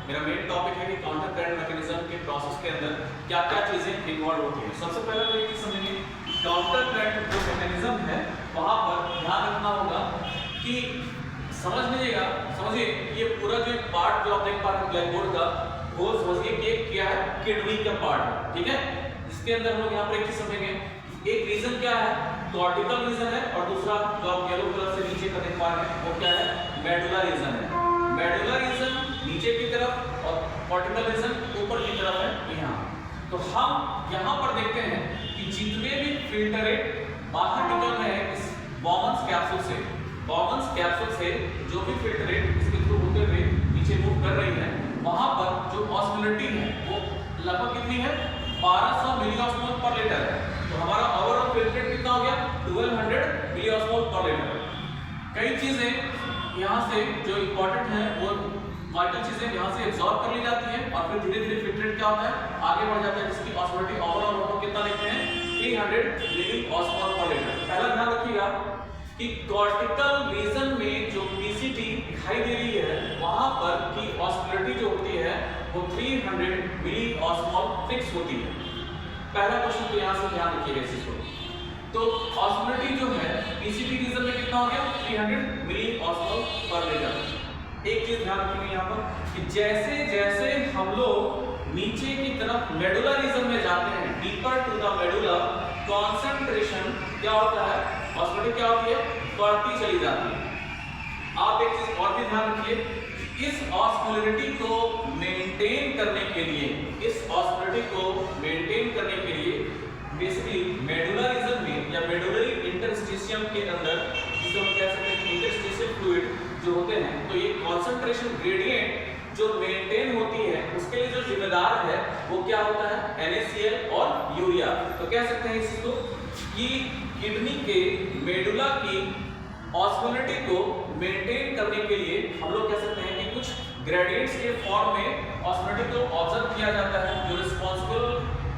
मेरा main topic है कि काउंटर करंट मैकेनिज्म के प्रोसेस के अंदर क्या क्या चीजें इन्वॉल्व होती हैं। सबसे पहले तो ये समझेंगे काउंटर करंट जो मैकेनिज्म है वहां पर ध्यान रखना होगा कि समझिए ये पूरा जो एक पार्ट जो आप देख पा रहे हैं ब्लैक बोर्ड का, वो समझिए कि क्या है, किडनी का पार्ट है, ठीक है। इसके अंदर हम लोग यहाँ पर एक चीज समझेंगे, एक रीजन क्या है, कॉर्टिकल रीजन है, और दूसरा जो आप येलो कलर से नीचे का देख पा रहे हैं वो क्या है, मेडुला रीजन है। मेडुला रीजन नीचे की तरफ और कॉर्टिकल रीजन ऊपर की तरफ है यहाँ। तो हम यहाँ पर देखते हैं कि जितने भी फिल्टरेट बाहर निकल रहे हैं इस बॉमन्स कैप्सूल से जो भी फिल्टरेट इसके थ्रू होते हुए नीचे मूव कर रही है, वहां पर जो ऑस्मोलिटी है वो लगभग कितनी है, 1200 मिलीऑस्मोल पर लीटर है। तो हमारा ओवरऑल फिल्टरेट कितना हो गया, 1200 मिलीऑस्मोल पर लीटर। कई चीजें यहाँ से जो इंपॉर्टेंट है वो वाइटल चीजें यहाँ से एब्जॉर्ब कर ली जाती हैं और फिर धीरे धीरे फिल्टरेट क्या होता है, आगे बढ़ जाता है, जिसकी ऑस्मोलिटी ओवरऑल हम कितना देखते हैं, 300 मिलीऑस्मोल पर लीटर। पहला ध्यान रखिएगा कि कॉर्टिकल रीजन में जो पीसीटी दिखाई दे रही है वहां पर की ऑस्मोलिटी जो होती है वो 300 मिलीऑस्मोल फिक्स होती है। पहला क्वेश्चन तो यहाँ से ध्यान रखिएगा इस चीज को। तो ऑस्मोलिटी जो है पीसीटी रीजन में कितना हो गया, 300 मिलीऑस्मोल पर लीटर। एक चीज ध्यान रखिएगा यहाँ पर कि जैसे जैसे हम लोग नीचे की तरफ मेडुला रीजन में जाते हैं, deeper to the medulla, concentration क्या होता है, ऑस्मोलिटी क्या होती है, बढ़ती चली जाती है। आप एक चीज और भी ध्यान रखिए, इस ऑस्मोलिटी को मेंटेन करने के लिए बेसिकली मेडुला रीजन में या मेडुलरी इंटरस्टिशियम के अंदर, जिसे हम कह सकते हैं इंटरस्टिशियल फ्लूइड जो होते हैं, तो ये कॉन्सेंट्रेशन ग्रेडियंट जो मेंटेन होती है उसके लिए जो जिम्मेदार है वो क्या होता है, NaCl और यूरिया। तो कह सकते हैं इसको कि किडनी के मेडुला की ऑस्मोलिटी को मेंटेन करने के लिए हम लोग कह सकते हैं कि कुछ ग्रेडियंट्स के फॉर्म में ऑस्मोलिटी को ऑब्जर्व किया जाता है, जो रिस्पांसिबल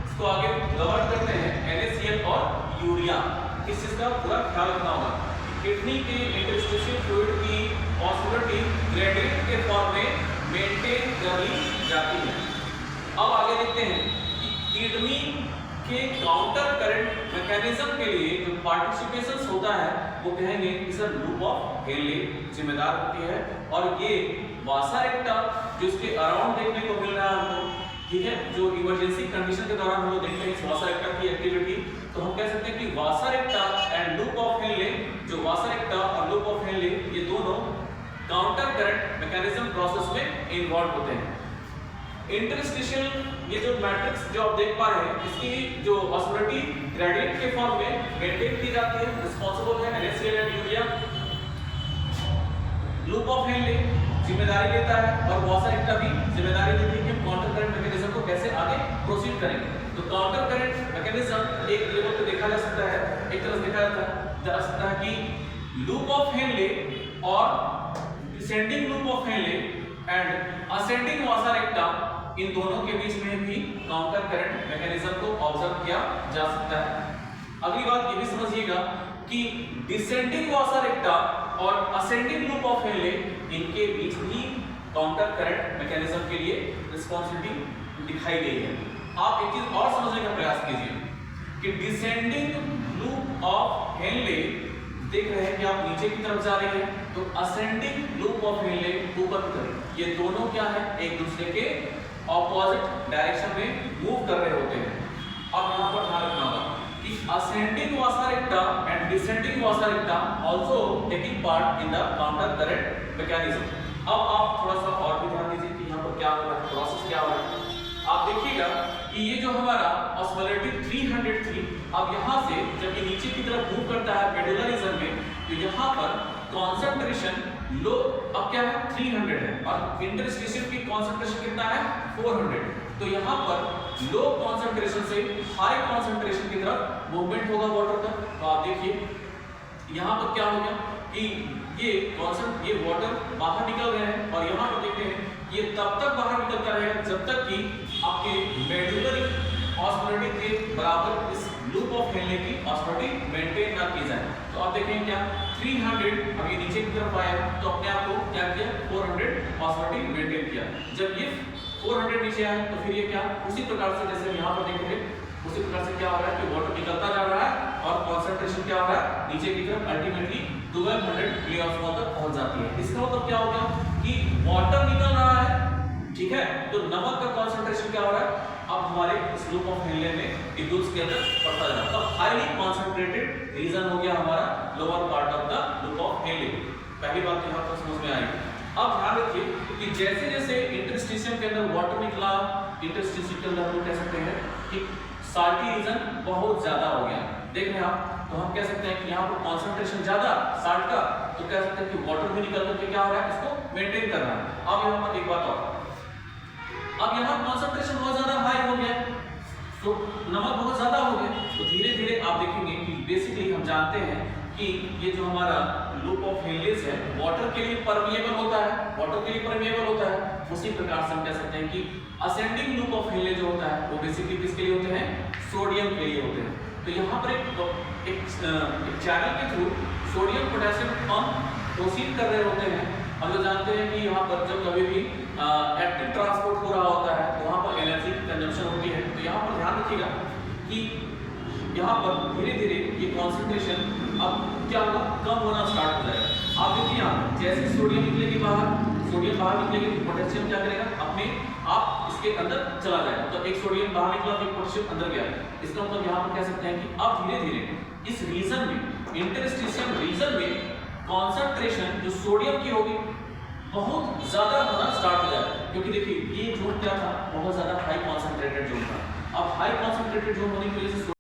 इसको आगे गवर्न करते हैं, NaCl और यूरिया। इस चीज का पूरा ख्याल रखना होगा। किडनी के इंटरस्टिशियल फ्लूइड की ऑस्मोलिटी ग्रेडियंट के फॉर्म में मेंटेन करी जाती है। अब आगे देखते हैं कि किडनी के काउंटर करंट मैकेनिज्म के लिए जो पार्टिसिपेशंस होता है वो कहेंगे कि सर लूप ऑफ हेनले जिम्मेदार होती है, और ये वासा रेक्टा जो इसके अराउंड देखने को मिल रहा है हमको, ठीक है, जो इमरजेंसी कंडीशन के दौरान हम लोग देखते हैं इस वासा रेक्टा की एक्टिविटी, तो हम कह सकते हैं कि vasa recta and loop of Henle, जो वासा रेक्टा और लूप ऑफ हेनले ये दोनों काउंटर करंट मैकेनिज्म प्रोसेस में इन्वॉल्व होते हैं। इंटरस्टिशियल ये जो मैट्रिक्स जो आप देख पा रहे हैं इसकी जो ऑस्मोलिटी ग्रेडियंट के फॉर्म में मेंटेन की जाती है, रिस्पांसिबल है NaCl and urea. Loop of Henley जिम्मेदारी लेता है और वासा रेक्टा भी जिम्मेदारी लेती है कि काउंटर करंट मैकेनिज्म को कैसे आगे प्रोसीड करेंगे। तो काउंटर करंट मैकेनिज्म एक लेवल पे देखा जा सकता है, एक तरफ देखा जा सकता है कि लूप ऑफ हेनले और descending loop of Henle and ascending vasa recta, इन दोनों के बीच में भी काउंटर करंट मैकेनिज्म को ऑब्जर्व किया जा सकता है। अगली बात ये भी समझिएगा कि डिसेंडिंग वासा रेक्टा और असेंडिंग लूप ऑफ हेनले, इनके बीच भी काउंटर करंट मैकेनिज्म के लिए रिस्पांसिबिलिटी दिखाई गई है। आप एक चीज और समझने का प्रयास कीजिए कि डिसेंडिंग लूप ऑफ हेनले देख रहे हैं कि आप नीचे की तरफ जा रहे हैं, तो असेंडिंग लूप ऑफ हेनले ऊपर की तरफ, ये दोनों क्या है, एक दूसरे के ऑपोजिट डायरेक्शन में मूव कर रहे होते हैं। अब यहाँ पर ध्यान रखना होगा कि ascending vasa recta and descending Vasa रेक्टा also taking part in the counter current mechanism. अब आप थोड़ा सा और भी ध्यान दीजिए कि यहाँ पर क्या हो रहा है, प्रोसेस क्या हो रहा है। आप देखिएगा कि ये जो हमारा ऑस्मोलिटी 300 थी, अब यहाँ से जब ये नीचे की तरफ मूव करता है मेडुला रीजन में, तो यहाँ पर कॉन्सेंट्रेशन लो अब क्या है, 300 है, और इंटरस्टिशियल की कॉन्सेंट्रेशन कितना है, 400। तो यहाँ पर लो कॉन्सेंट्रेशन से हाई कॉन्सेंट्रेशन की तरफ मूवमेंट होगा वाटर का। तो आप देखिए यहाँ पर क्या हो गया कि ये वाटर बाहर निकल रहे हैं, और यहाँ पर देखते हैं ये तब तक बाहर निकलता रहेगा जब तक कि आपके मेडुलरी ऑस्मोलिटी के बराबर इस लूप ऑफ हेनले की ऑस्मोलिटी मेंटेन ना की जाए। तो आप देखेंगे क्या 300 अब ये नीचे की तरफ आया तो अपने आप को क्या किया 400 फॉस्फेटिक मेंटेन किया। जब ये 400 नीचे आया तो फिर ये क्या उसी प्रकार से जैसे हम यहाँ पर देखेंगे उसी प्रकार से क्या हो रहा है कि वाटर निकलता जा रहा है और कंसंट्रेशन क्या हो रहा है नीचे की तरफ अल्टीमेटली 1200 मिलीऑस्मोल तक पहुंच जाती है। इसका मतलब क्या हो गया कि वाटर निकल रहा है, ठीक है, तो नमक का कंसंट्रेशन क्या हो रहा है अब हमारे इस लूप ऑफ हेनले में ट्यूब्यूल्स के अंदर बढ़ता जा रहा है। तो हाईली कंसंट्रेटेड रीजन हो गया हमारा lower part of the loop of Henley. पहली बात यहां पर समझ में आई। अब ध्यान रखिए कि जैसे जैसे इंटरस्टिशियम के अंदर वाटर निकला, इंटरस्टिशियम के अंदर हम कह सकते हैं कि साल्टी रीजन बहुत ज्यादा हो गया। देख रहे हैं आप, तो हम कह सकते हैं कि यहाँ पर कंसंट्रेशन ज्यादा साल्ट का, तो कह सकते हैं कि वाटर भी निकल करके क्या हो रहा है इसको मेंटेन कर रहा है। अब यहाँ पर एक बात और, अब यहाँ कंसंट्रेशन बहुत ज्यादा हाई हो गया तो नमक बहुत ज्यादा हो गया, तो धीरे धीरे आप देखेंगे कि बेसिकली हम जानते हैं कि ये जो हमारा लूप ऑफ हेनलेज है वाटर के लिए परमिएबल होता है, वाटर के लिए परमिएबल होता है। उसी प्रकार से हम कह सकते हैं कि असेंडिंग लूप ऑफ हेनलेज जो होता है वो बेसिकली किसके लिए होते हैं, सोडियम के लिए होते हैं। तो यहाँ पर एक चैनल के through sodium potassium pump proceed कर रहे होते हैं। हम लोग जानते हैं कि यहाँ पर जब कभी भी एक्टिव ट्रांसपोर्ट हो रहा होता है तो वहाँ पर एनर्जी की कंजम्पशन होती है। तो यहाँ पर ध्यान रखिएगा कि यहाँ पर धीरे धीरे ये कॉन्सेंट्रेशन अब क्या होगा कम होना स्टार्ट हो जाएगा। आप देखिए यहाँ जैसे सोडियम निकलेगी बाहर, सोडियम बाहर निकलेगी तो पोटेशियम क्या करेगा अपने आप इसके अंदर चला जाएगा। तो एक सोडियम बाहर निकला तो एक पोटेशियम अंदर गया। इसका मतलब यहाँ पर कह सकते हैं कि अब धीरे धीरे इस रीजन में इंटरस्टिशियम रीजन में कॉन्सेंट्रेशन जो सोडियम की होगी बहुत ज्यादा होना स्टार्ट हो जाएगा। क्योंकि देखिए ये जोन क्या था बहुत ज्यादा हाई कॉन्सेंट्रेटेड जोन था। अब हाई कॉन्सेंट्रेटेड जोन होने की वजह से